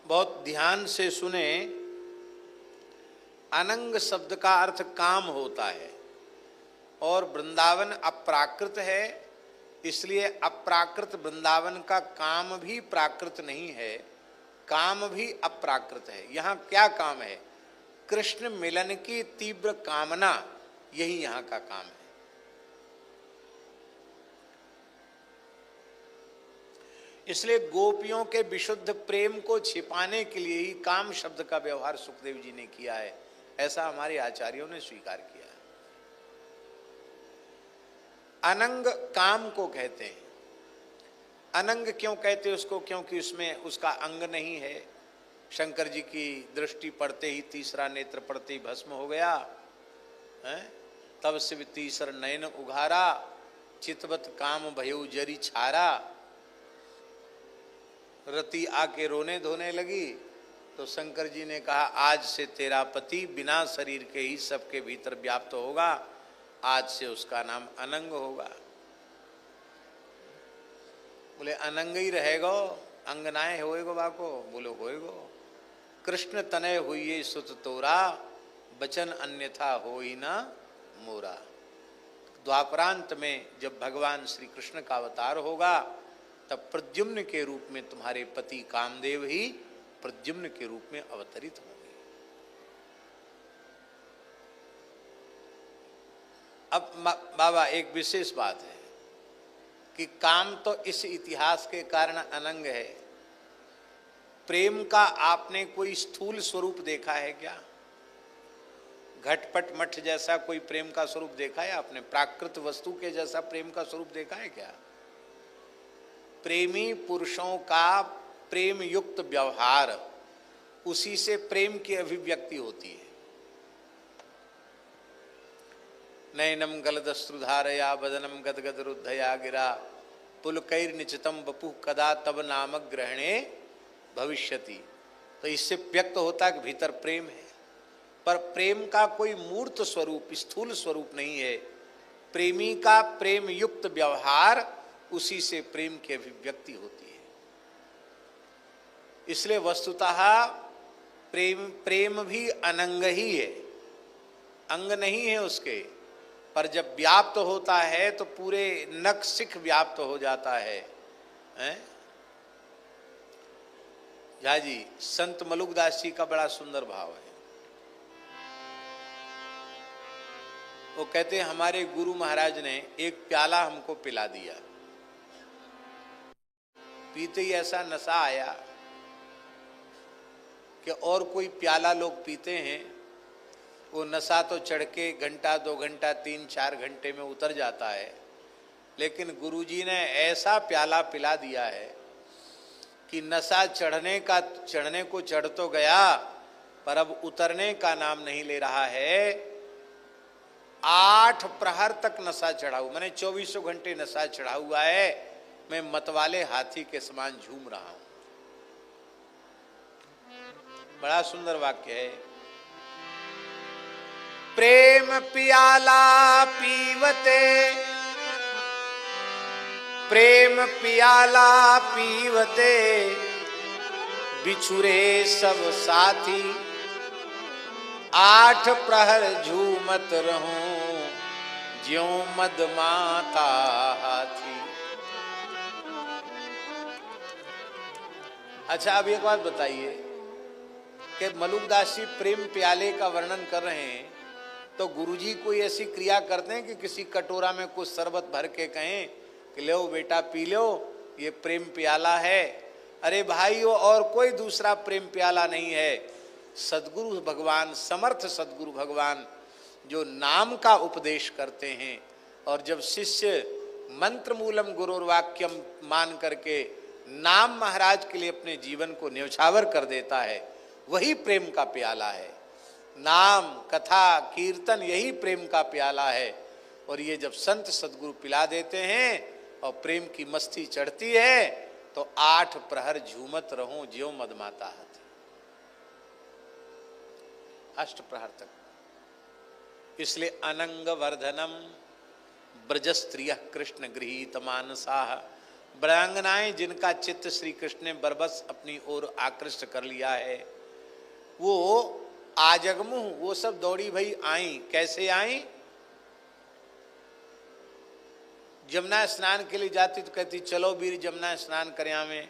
बहुत ध्यान से सुने। अनंग शब्द का अर्थ काम होता है और वृंदावन अप्राकृत है, इसलिए अप्राकृत वृंदावन का काम भी प्राकृत नहीं है, काम भी अप्राकृत है। यहाँ क्या काम है? कृष्ण मिलन की तीव्र कामना, यही यहाँ का काम है। इसलिए गोपियों के विशुद्ध प्रेम को छिपाने के लिए ही काम शब्द का व्यवहार सुखदेव जी ने किया है, ऐसा हमारे आचार्यों ने स्वीकार किया है। अनंग काम को कहते हैं। अनंग क्यों कहते हैं उसको? क्योंकि उसमें उसका अंग नहीं है। शंकर जी की दृष्टि पड़ते ही, तीसरा नेत्र पड़ते ही भस्म हो गया है। तब शिव तीसर नयन उघारा, चितवत काम भयो जरी छारा। रति आके रोने धोने लगी तो शंकर जी ने कहा, आज से तेरा पति बिना शरीर के ही सबके भीतर व्याप्त होगा, आज से उसका नाम अनंग होगा। बोले अनंग ही रहेगो, अंगनाएं होएगो बाको? बोलो होएगो। कृष्ण तनय हुई सुत तोरा, बचन अन्यथा होई ना मोरा। द्वापरांत में जब भगवान श्री कृष्ण का अवतार होगा, तब प्रद्युम्न के रूप में तुम्हारे पति कामदेव ही प्रद्युम्न के रूप में अवतरित होंगे। अब बाबा एक विशेष बात है कि काम तो इस इतिहास के कारण अनंग है। प्रेम का आपने कोई स्थूल स्वरूप देखा है क्या? घटपट मठ जैसा कोई प्रेम का स्वरूप देखा है आपने? प्राकृत वस्तु के जैसा प्रेम का स्वरूप देखा है क्या? प्रेमी पुरुषों का प्रेम युक्त व्यवहार, उसी से प्रेम की अभिव्यक्ति होती है। नयनम गलदश्रुधारया बदनम गदगद रुद्धया गिरा, पुलकैर निचितम बपु कदा तब नामक ग्रहणे भविष्यति। तो इससे व्यक्त होता है कि भीतर प्रेम है, पर प्रेम का कोई मूर्त स्वरूप, स्थूल स्वरूप नहीं है। प्रेमी का प्रेम युक्त व्यवहार, उसी से प्रेम की अभिव्यक्ति होती है। इसलिए वस्तुतः प्रेम भी अनंग ही है, अंग नहीं है उसके। पर जब व्याप्त होता है तो पूरे नख शिख व्याप्त हो जाता है, हैं? झा जी, संत मलुकदास जी का बड़ा सुंदर भाव है। वो कहते हैं, हमारे गुरु महाराज ने एक प्याला हमको पिला दिया, पीते ही ऐसा नशा आया कि और कोई प्याला लोग पीते हैं, वो नशा तो चढ़ के घंटा 2 घंटा 3-4 घंटे में उतर जाता है, लेकिन गुरुजी ने ऐसा प्याला पिला दिया है कि नशा चढ़ने को चढ़ तो गया, पर अब उतरने का नाम नहीं ले रहा है। 8 प्रहर तक नशा चढ़ा हुआ, मैंने 24 घंटे नशा चढ़ा हुआ है, मैं मतवाले हाथी के समान झूम रहा हूं। बड़ा सुंदर वाक्य है। प्रेम पियाला पीवते, प्रेम पियाला पीवते, बिछुरे सब साथी, 8 प्रहर झूमत रहूं, ज्यों मदमाता हाथी। अच्छा, अब एक बात बताइए कि मलुकदास जी प्रेम प्याले का वर्णन कर रहे हैं, तो गुरुजी कोई ऐसी क्रिया करते हैं कि किसी कटोरा में कुछ शरबत भर के कहें कि लो बेटा पी लो, ये प्रेम प्याला है? अरे भाई, वो और कोई दूसरा प्रेम प्याला नहीं है। सदगुरु भगवान, समर्थ सदगुरु भगवान जो नाम का उपदेश करते हैं, और जब शिष्य मंत्र मूलम गुरुर्वाक्यम मान करके नाम महाराज के लिए अपने जीवन को न्यौछावर कर देता है, वही प्रेम का प्याला है। नाम, कथा, कीर्तन, यही प्रेम का प्याला है। और ये जब संत सदगुरु पिला देते हैं और प्रेम की मस्ती चढ़ती है, तो 8 प्रहर झूमत रहूं, ज्यों मदमाता हाथी। 8 प्रहर तक। इसलिए अनंग वर्धनम ब्रजस्त्रिय कृष्ण गृहीत मानसा, ब्रह्मंगाएं जिनका चित्त श्री कृष्ण ने बरबस अपनी ओर आकृष्ट कर लिया है, वो आजगमु, वो सब दौड़ी भई आई। कैसे आई? जमुना स्नान के लिए जाती तो कहती चलो वीर जमुना स्नान कर आवें,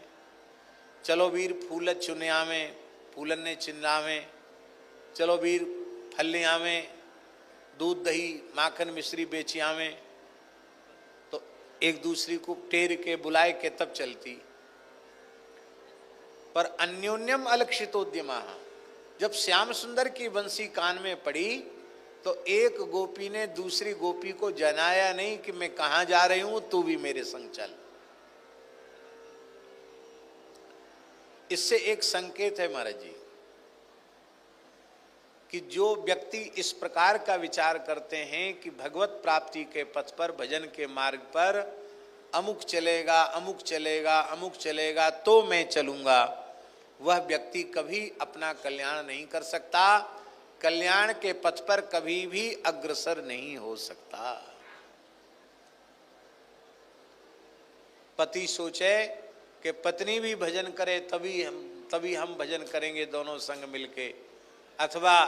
चलो वीर फूल चुने आवें, फूलन ने चिन्हावें, चलो वीर फल ले आवें, दूध दही माखन मिश्री बेची आवें। तो एक दूसरी को टेर के बुलाए के तब चलती। पर अन्योन्यम अलक्षितोद्यमा, जब श्याम सुंदर की बंसी कान में पड़ी तो एक गोपी ने दूसरी गोपी को जनाया नहीं कि मैं कहां जा रही हूं, तू भी मेरे संग चल। इससे एक संकेत है महाराज जी कि जो व्यक्ति इस प्रकार का विचार करते हैं कि भगवत प्राप्ति के पथ पर, भजन के मार्ग पर अमुक चलेगा, अमुक चलेगा, अमुक चलेगा तो मैं चलूंगा, वह व्यक्ति कभी अपना कल्याण नहीं कर सकता, कल्याण के पथ पर कभी भी अग्रसर नहीं हो सकता। पति सोचे कि पत्नी भी भजन करे तभी हम भजन करेंगे दोनों संग मिलके, अथवा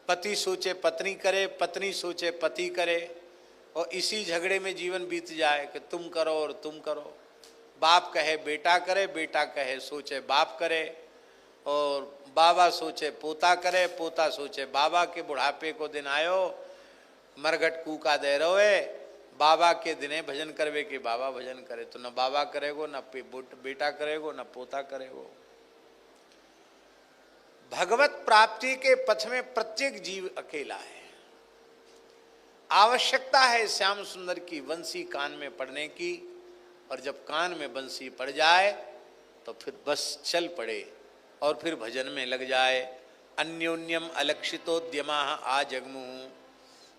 पति सोचे पत्नी करे, पत्नी सोचे पति करे, और इसी झगड़े में जीवन बीत जाए कि तुम करो और तुम करो। बाप कहे बेटा करे, बेटा कहे सोचे बाप करे, और बाबा सोचे पोता करे, पोता सोचे बाबा के बुढ़ापे को दिन आयो, मरघट कूका दे रोए, बाबा के दिने भजन करवे कि बाबा भजन करे। तो न बाबा करेगो, न बेटा करेगो, न पोता करेगो। भगवत प्राप्ति के पथ में प्रत्येक जीव अकेला है। आवश्यकता है श्याम सुंदर की बंसी कान में पड़ने की, और जब कान में बंसी पड़ जाए तो फिर बस चल पड़े और फिर भजन में लग जाए। अन्योन्यम अलक्षितोद्यमा आजगमु,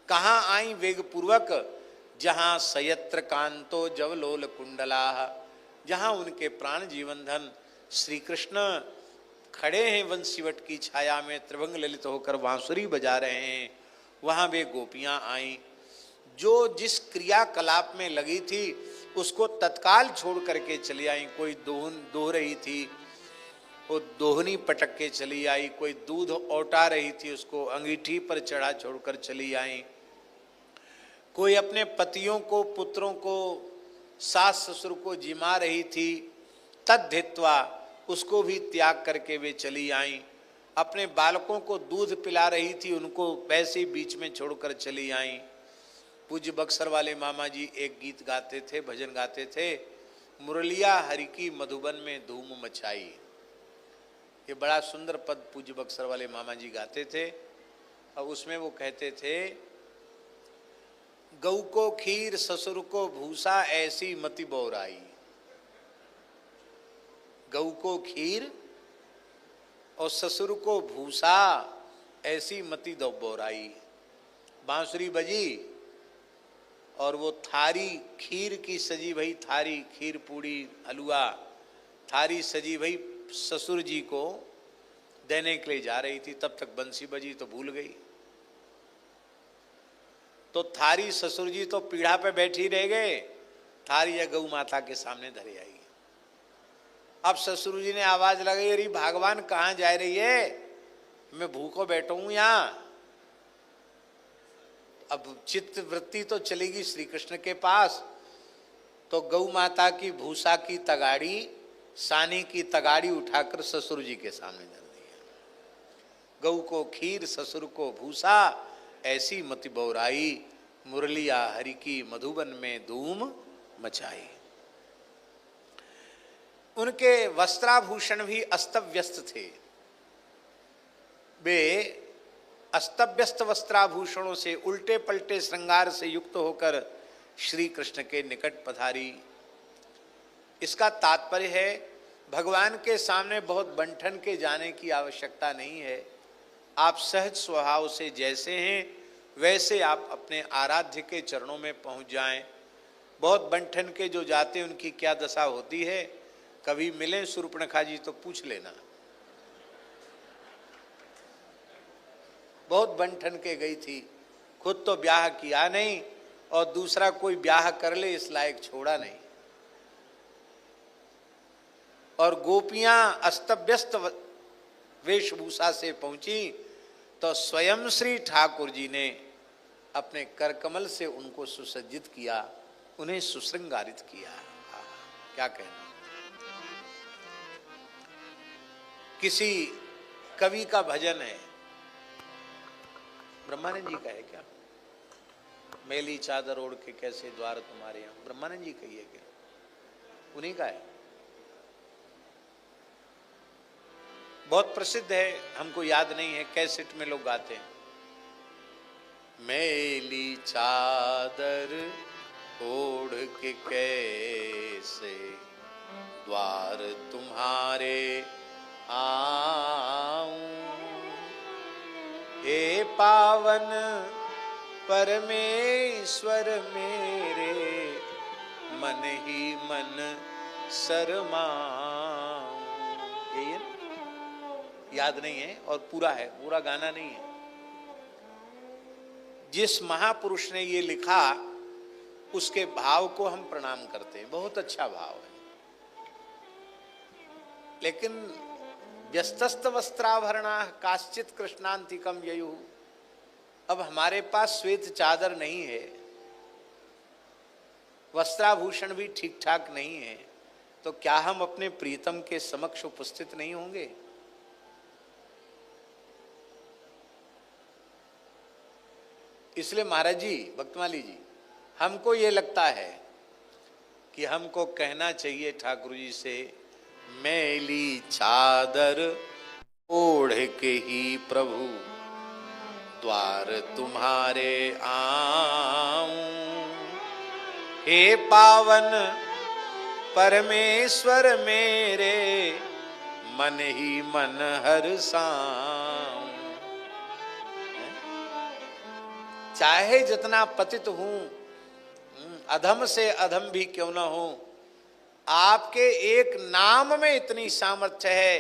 कहाँ आई वेग पूर्वक? जहाँ सयत्र कांतो जवलोल कुंडला, जहाँ उनके प्राण जीवन धन श्री कृष्ण खड़े हैं वंशीवट की छाया में, त्रिभंग ललित होकर बांसुरी बजा रहे हैं, वहाँ वे गोपियाँ आईं। जो जिस क्रियाकलाप में लगी थी उसको तत्काल छोड़ करके चली आई। कोई दोह रही थी, वो दोहनी पटक के चली आई, कोई दूध औटा रही थी, उसको अंगीठी पर चढ़ा छोड़कर चली आई, कोई अपने पतियों को, पुत्रों को, सास ससुर को जिमा रही थी, तद्धित्वा उसको भी त्याग करके वे चली आई। अपने बालकों को दूध पिला रही थी, उनको वैसे ही बीच में छोड़कर चली आई। पूज्य बक्सर वाले मामा जी एक गीत गाते थे, भजन गाते थे, मुरलिया हरि की मधुबन में धूम मचाई। ये बड़ा सुंदर पद पूज्य बक्सर वाले मामा जी गाते थे, और उसमें वो कहते थे, गऊ को खीर ससुर को भूसा ऐसी मति बौराई। गऊ को खीर और ससुर को भूसा ऐसी मति बौराई। बांसुरी बजी और वो थारी खीर की सजी भई, थारी खीर पूड़ी हलवा थारी सजी भई ससुर जी को देने के लिए जा रही थी, तब तक बंसी बजी तो भूल गई। तो थारी ससुर जी तो पीढ़ा पे बैठी रह गए, थारी या गौ माता के सामने धरे आई। अब ससुर जी ने आवाज लगाई, अरे भगवान कहाँ जा रही है, मैं भूखो बैठा हूं यहाँ। अब चित्त वृत्ति तो चलेगी श्री कृष्ण के पास, तो गौ माता की भूसा की तगाड़ी, सानी की तगाड़ी उठाकर ससुर जी के सामने धर दिया। गौ को खीर ससुर को भूसा ऐसी मति बौराई, मुरलिया हरि की मधुबन में धूम मचाई। उनके वस्त्राभूषण भी अस्तव्यस्त थे। वे अस्तव्यस्त वस्त्राभूषणों से, उल्टे पलटे श्रृंगार से युक्त होकर श्री कृष्ण के निकट पधारी। इसका तात्पर्य है भगवान के सामने बहुत बंठन के जाने की आवश्यकता नहीं है। आप सहज स्वभाव से जैसे हैं वैसे आप अपने आराध्य के चरणों में पहुंच जाएं। बहुत बंठन के जो जाते हैं उनकी क्या दशा होती है, कभी मिले शूर्पणखा जी तो पूछ लेना। बहुत बंठन के गई थी, खुद तो ब्याह किया नहीं और दूसरा कोई ब्याह कर ले इस लायक छोड़ा नहीं। और गोपियां अस्तव्यस्त वेशभूषा से पहुंची तो स्वयं श्री ठाकुर जी ने अपने करकमल से उनको सुसज्जित किया, उन्हें सुश्रृंगारित किया। क्या कहना। किसी कवि का भजन है, ब्रह्मानंद जी का है क्या, मैली चादर ओढ़ के कैसे द्वार तुम्हारे यहाँ, ब्रह्मानंद जी का ही है क्या, उन्हीं का है, बहुत प्रसिद्ध है, हमको याद नहीं है, कैसेट में लोग गाते हैं। मैली चादर ओढ़ के कैसे द्वार तुम्हारे आऊं, हे पावन परमेश्वर मेरे मन ही मन शरमाऊं। यही है, याद नहीं है और पूरा है, पूरा गाना नहीं है। जिस महापुरुष ने ये लिखा उसके भाव को हम प्रणाम करते हैं, बहुत अच्छा भाव है। लेकिन व्यस्तस्त वस्त्राभरणा काश्चित कृष्णांतिकम ययु, अब हमारे पास श्वेत चादर नहीं है, वस्त्राभूषण भी ठीक ठाक नहीं है, तो क्या हम अपने प्रीतम के समक्ष उपस्थित नहीं होंगे? इसलिए महाराज जी, भक्तमाली जी, हमको ये लगता है कि हमको कहना चाहिए ठाकुर जी से, मैली चादर ओढ़ के ही प्रभु द्वार तुम्हारे आऊं, हे पावन परमेश्वर मेरे मन ही मन हर्षाऊं। चाहे जितना पतित हूं, अधम से अधम भी क्यों न हो, आपके एक नाम में इतनी सामर्थ्य है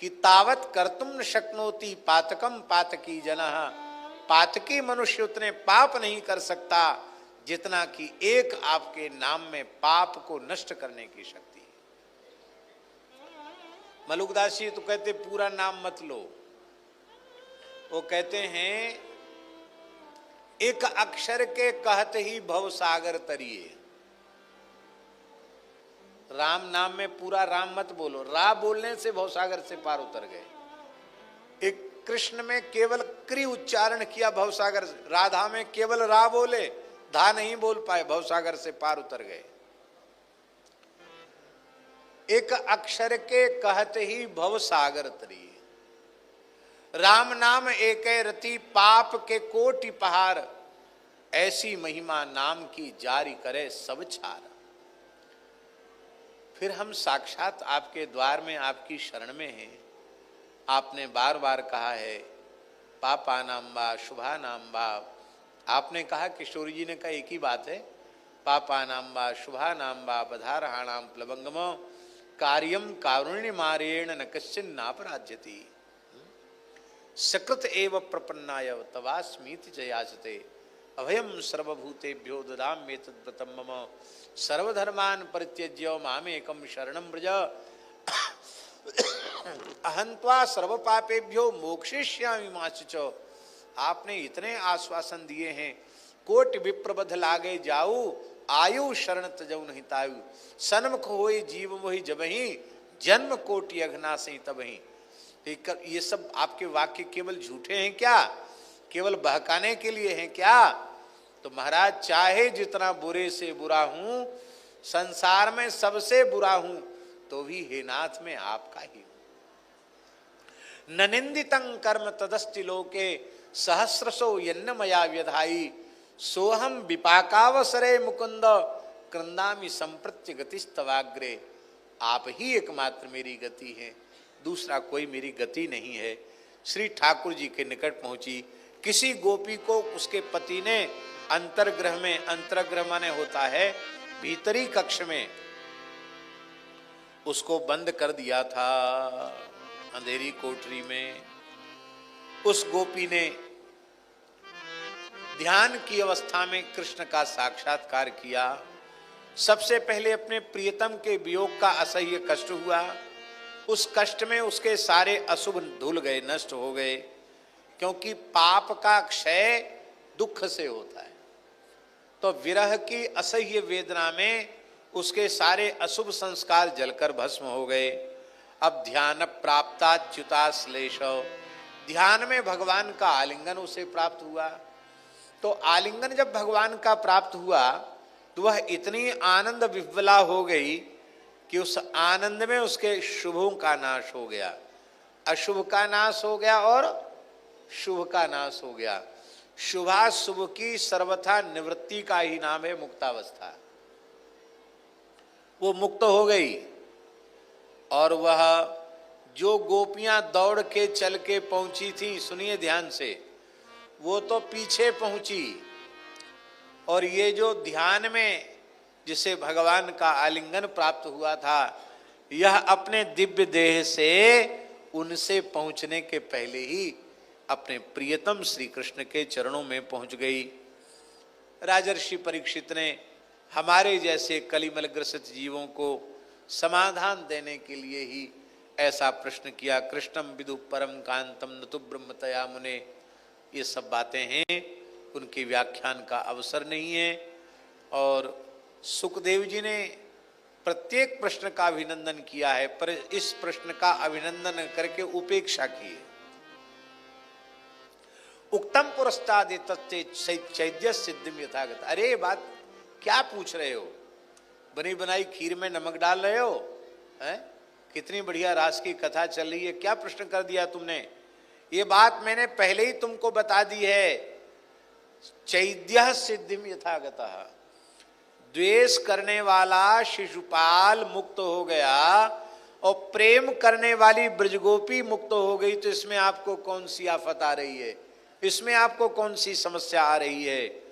कि तावत कर्तुम न शक्नोति पातकम पातकी जनः, पातकी मनुष्य उतने पाप नहीं कर सकता जितना कि एक आपके नाम में पाप को नष्ट करने की शक्ति है। मलुकदास जी तो कहते पूरा नाम मत लो, वो कहते हैं एक अक्षर के कहते ही भव सागर तरिए। राम नाम में पूरा राम मत बोलो, रा बोलने से भव सागर से पार उतर गए। एक कृष्ण में केवल क्री उच्चारण किया भव सागर, राधा में केवल रा बोले, धा नहीं बोल पाए, भव सागर से पार उतर गए। एक अक्षर के कहते ही भव सागर तरिए। राम नाम एक रति पाप के कोटि पहाड़, ऐसी महिमा नाम की जारी करे सब छार। फिर हम साक्षात आपके द्वार में आपकी शरण में हैं। आपने बार बार कहा है पापा नाम बा शुभा नाम बा, आपने कहा, किशोरी जी ने कहा एक ही बात है, पापा नाम बा शुभा नाम बा बधारहाणाम प्लवंगम कार्यम कारुण्य मारेण न कश्चिन नापराध्यति, सकृत एव प्रपन्नाय तवास्मीति च याचते, अभयम सर्वभूतेभ्यो ददाम्येतद्व्रतं मम, सर्वधर्मान् परित्यज्य मामेकं शरणं व्रज, अहंत्वा सर्वपापेभ्यो मोक्षयिष्यामि मा शुचौ। आपने इतने आश्वासन दिए हैं, कोटि विप्रबध लागे जाऊ, आयु शरण तजौ नहीं तायु, सन्मुख होई जीव मोहि जबहि, जन्म कोटि अघनासि तबहि। ये सब आपके वाक्य केवल झूठे हैं क्या, केवल बहकाने के लिए हैं क्या? तो महाराज चाहे जितना बुरे से बुरा हूं, संसार में सबसे बुरा हूं, तो भी हे नाथ में आपका ही हूं। न निंदितं कर्म तदस्ति लोके, सहस्रशो यन्न मया व्यधाई, सोहम विपाकावसरे मुकुंद, क्रंदामि संप्रत्य गतिस्तवाग्रे। आप ही एकमात्र मेरी गति है, दूसरा कोई मेरी गति नहीं है। श्री ठाकुर जी के निकट पहुंची। किसी गोपी को उसके पति ने अंतर्ग्रह में, अंतर्ग्रह माने होता है भीतरी कक्ष में, उसको बंद कर दिया था अंधेरी कोठरी में। उस गोपी ने ध्यान की अवस्था में कृष्ण का साक्षात्कार किया। सबसे पहले अपने प्रियतम के वियोग का असह्य कष्ट हुआ। उस कष्ट में उसके सारे अशुभ धुल गए, नष्ट हो गए, क्योंकि पाप का क्षय दुख से होता है। तो विरह की असह्य वेदना में उसके सारे अशुभ संस्कार जलकर भस्म हो गए। अब ध्यान प्राप्ताच्युताश्लेष, ध्यान में भगवान का आलिंगन उसे प्राप्त हुआ। तो आलिंगन जब भगवान का प्राप्त हुआ तो वह इतनी आनंद विह्वला हो गई कि उस आनंद में उसके शुभों का नाश हो गया, अशुभ का नाश हो गया और शुभ का नाश हो गया। शुभाशुभ की सर्वथा निवृत्ति का ही नाम है मुक्तावस्था। वो मुक्त हो गई और वह जो गोपियां दौड़ के चल के पहुंची थी, सुनिए ध्यान से, वो तो पीछे पहुंची, और ये जो ध्यान में जिसे भगवान का आलिंगन प्राप्त हुआ था, यह अपने दिव्य देह से उनसे पहुंचने के पहले ही अपने प्रियतम श्री कृष्ण के चरणों में पहुंच गई। राजर्षि परीक्षित ने हमारे जैसे कलिमल ग्रसित जीवों को समाधान देने के लिए ही ऐसा प्रश्न किया। कृष्णम विदु परम कांतम नतु ब्रह्मतया मुने। ये सब बातें हैं, उनके व्याख्यान का अवसर नहीं है। और सुखदेव जी ने प्रत्येक प्रश्न का अभिनंदन किया है, पर इस प्रश्न का अभिनंदन करके उपेक्षा की है। उक्तम पुरस्ताद चैद्य सिद्धिम यथागत। अरे ये बात क्या पूछ रहे हो, बनी बनाई खीर में नमक डाल रहे हो हैं? कितनी बढ़िया रास की कथा चल रही है, क्या प्रश्न कर दिया तुमने? ये बात मैंने पहले ही तुमको बता दी है। चैद्य सिद्धिम यथागतः, द्वेष करने वाला शिशुपाल मुक्त हो गया और प्रेम करने वाली ब्रजगोपी मुक्त हो गई, तो इसमें आपको कौन सी आफत आ रही है, इसमें आपको कौन सी समस्या आ रही है?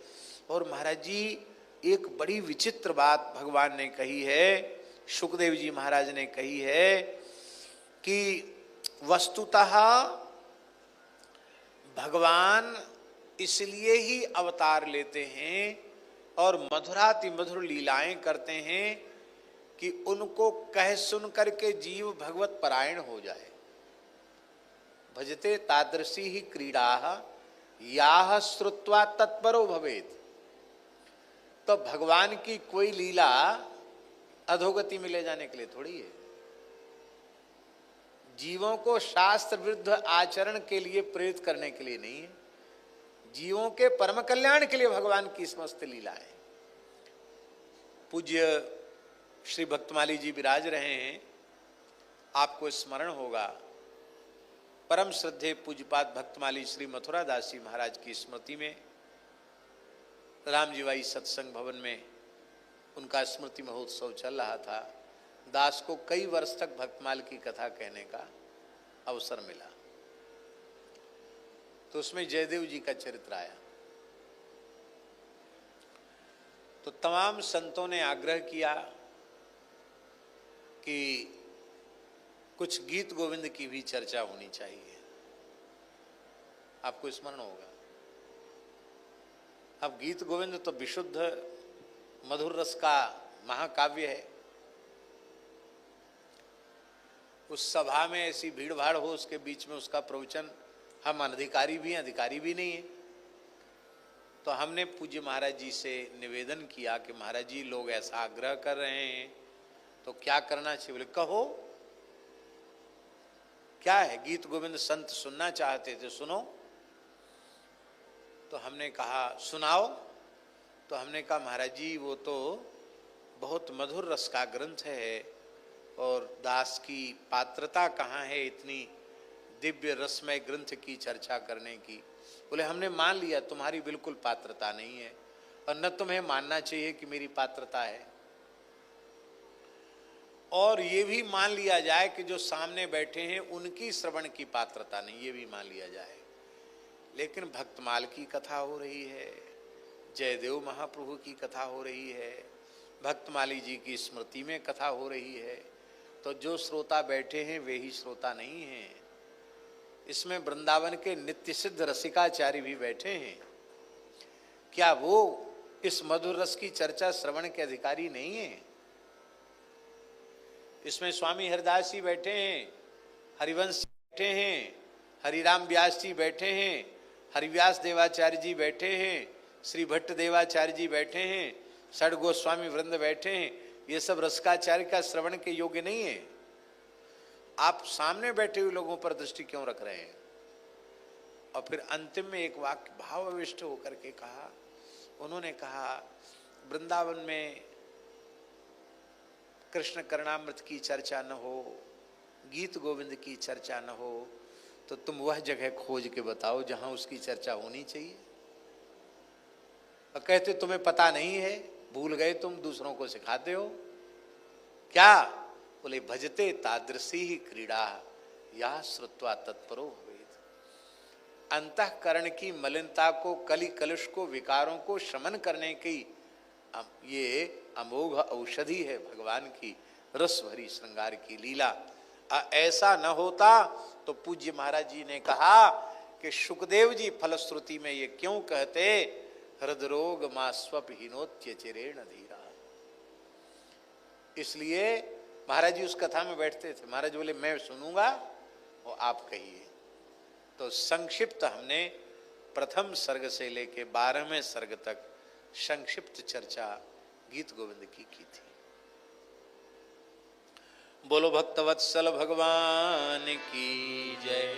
और महाराज जी एक बड़ी विचित्र बात भगवान ने कही है, सुखदेव जी महाराज ने कही है कि वस्तुतः भगवान इसलिए ही अवतार लेते हैं और मधुराति मधुर लीलाएं करते हैं कि उनको कह सुन करके जीव भगवत परायण हो जाए। भजते तादृशी ही क्रीड़ा याह श्रुत्वा तत्परो भवेत। तो भगवान की कोई लीला अधोगति में ले जाने के लिए थोड़ी है, जीवों को शास्त्र विरुद्ध आचरण के लिए प्रेरित करने के लिए नहीं है, जीवों के परम कल्याण के लिए भगवान की समस्त लीला है। पूज्य श्री भक्तमाली जी विराज रहे हैं, आपको स्मरण होगा परम श्रद्धेय पूज्यपाद भक्तमाली श्री मथुरा दास जी महाराज की स्मृति में रामजीवाई सत्संग भवन में उनका स्मृति महोत्सव चल रहा था। दास को कई वर्ष तक भक्तमाल की कथा कहने का अवसर मिला, तो उसमें जयदेव जी का चरित्र आया। तो तमाम संतों ने आग्रह किया कि कुछ गीत गोविंद की भी चर्चा होनी चाहिए। आपको स्मरण होगा, अब गीत गोविंद तो विशुद्ध मधुर रस का महाकाव्य है। उस सभा में ऐसी भीड़ भाड़ हो, उसके बीच में उसका प्रवचन, हम अनधिकारी भी हैं, अधिकारी भी नहीं है। तो हमने पूज्य महाराज जी से निवेदन किया कि महाराज जी लोग ऐसा आग्रह कर रहे हैं तो क्या करना चाहिए? बोले कहो क्या है, गीत गोविंद संत सुनना चाहते थे, सुनो। तो हमने कहा सुनाओ। तो हमने कहा महाराज जी वो तो बहुत मधुर रस का ग्रंथ है और दास की पात्रता कहाँ है इतनी दिव्य रसमय ग्रंथ की चर्चा करने की। बोले हमने मान लिया तुम्हारी बिल्कुल पात्रता नहीं है और न तुम्हें मानना चाहिए कि मेरी पात्रता है, और ये भी मान लिया जाए कि जो सामने बैठे हैं उनकी श्रवण की पात्रता नहीं, ये भी मान लिया जाए। लेकिन भक्तमाल की कथा हो रही है, जयदेव महाप्रभु की कथा हो रही है, भक्तमाली जी की स्मृति में कथा हो रही है, तो जो श्रोता बैठे हैं वे ही श्रोता नहीं हैं। इसमें वृंदावन के नित्य सिद्ध रसिकाचार्य भी बैठे हैं। क्या वो इस मधुर रस की चर्चा श्रवण के अधिकारी नहीं है? इसमें स्वामी हरिदास जी बैठे हैं, हरिवंश जी बैठे हैं, हरिराम व्यास जी बैठे हैं, हरिव्यास देवाचार्य जी बैठे हैं, श्री भट्ट देवाचार्य जी बैठे हैं, षड गोस्वामी वृंद बैठे हैं। ये सब रसकाचार्य का श्रवण के योग्य नहीं है। आप सामने बैठे हुए लोगों पर दृष्टि क्यों रख रहे हैं? और फिर अंतिम में एक वाक्य भावाविष्ट होकर के कहा, उन्होंने कहा वृंदावन में कृष्ण करणामृत की चर्चा न हो, गीत गोविंद की चर्चा न हो, तो तुम वह जगह खोज के बताओ जहां उसकी चर्चा होनी चाहिए। और कहते तुम्हें पता नहीं है, भूल गए, तुम दूसरों को सिखाते हो क्या? बोले भजते तादृशी ही क्रीड़ा या श्रुत्वा तत्परो भवेत्। अंतःकरण की मलिनता को, कली कलुष को, विकारों को शमन करने की ये अमोघ औषधि है भगवान की रस भरी श्रृंगार की लीला। ऐसा न होता तो पूज्य महाराज जी ने कहा कि सुखदेव जी फलश्रुति में ये क्यों कहते, हृदरोग मा स्वपहीनोत्य चिरेण धीरा। इसलिए महाराज जी उस कथा में बैठते थे। महाराज बोले मैं सुनूंगा और आप कहिए। तो संक्षिप्त हमने प्रथम सर्ग से लेके 12वें सर्ग तक संक्षिप्त चर्चा गीत गोविंद की थी। बोलो भक्तवत्सल भगवान की जय।